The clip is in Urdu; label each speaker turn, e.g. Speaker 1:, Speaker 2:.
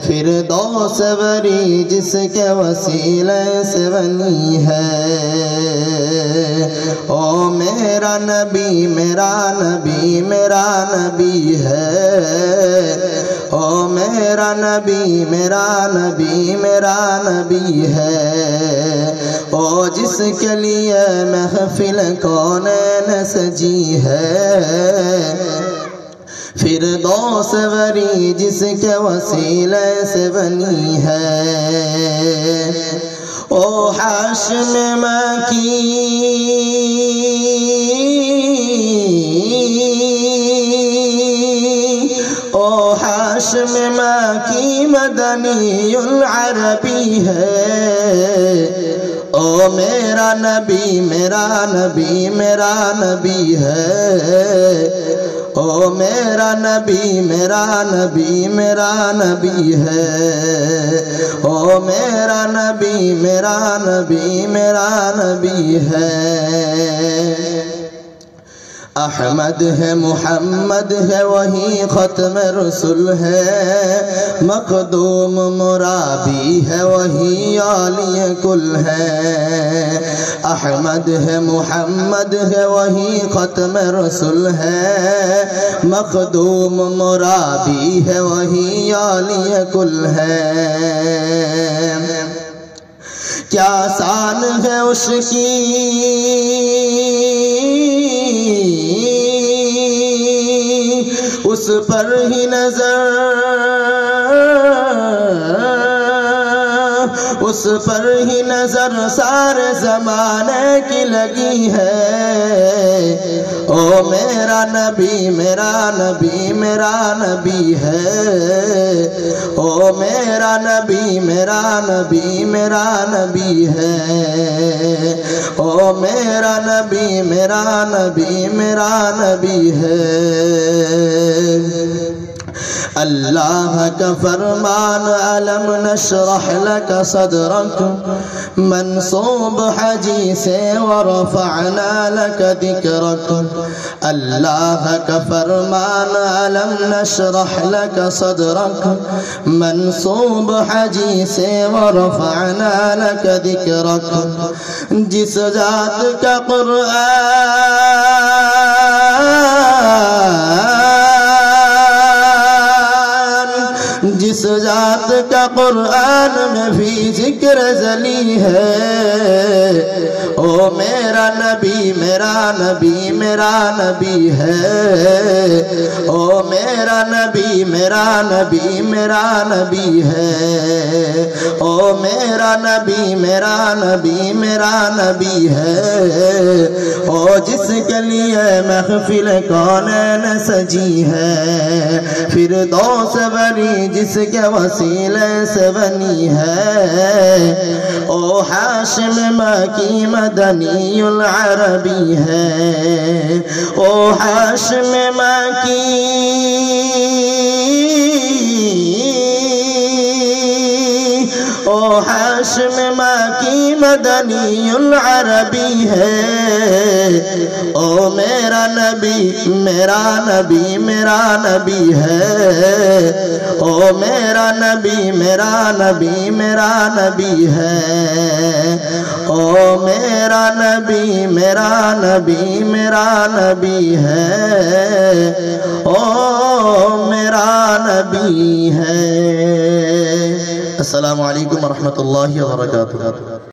Speaker 1: فردوس بری جس کے وسیلے سے بنی ہے۔ او میرا نبی میرا نبی میرا نبی ہے، او میرا نبی میرا نبی میرا نبی ہے، او جس کے لیے محفل کونین سجی ہے۔ فردوس بری جس کے وسیلے سے بنی ہے، او حاشم مکی او حاشم مکی مدنی العربی ہے، او میرا نبی میرا نبی میرا نبی ہے، او میرا نبی میرا نبی میرا نبی ہے، او میرا نبی میرا نبی میرا نبی ہے۔ احمد ہے محمد ہے وہی ختم رسول ہے، مخدوم مرابی ہے وہی عالی کل ہے۔ احمد ہے محمد ہے وہی ختم رسول ہے، مخدوم مرابی ہے وہی عالی کل ہے۔ کیا شان ہے اس کی اس پر ہی نظر اس پر ہی نظر سارے زمانے کی لگی ہے، او میرا نبی میرا نبی میرا نبی ہے، او میرا نبی میرا نبی میرا نبی ہے، او میرا نبی میرا نبی میرا نبی ہے۔ اللہ کا فرمان علم نشرح لك صدرك منصوب حجی سے ورفعنا لك ذکرك۔ اللہ کا فرمان علم نشرح لك صدرك منصوب حجی سے ورفعنا لك ذکرك۔ جس ذات کا جس ذات کا قرآن میں بھی ذکر ذلی ہے، او میرا نبی میرا نبی میرا نبی ہے، او میرا نبی میرا نبی میرا نبی ہے، او میرا نبی میرا نبی میرا نبی ہے، او جس کے لیے محفل کونین سجی ہے۔ فردوس بری جس کے وسیلے سے بنی ہے، او حاشم مکی مدنی العربی ہے، او حاشم مکی او حاشم مکی مدنی العربی ہے، او میرا نبی میرا نبی میرا نبی ہے، او میرا نبی میرا نبی میرا نبی ہے، او میرا نبی میرا نبی میرا نبی ہے، او میرا نبی ہے۔ السلام علیکم ورحمۃ اللہ وبرکاتہ۔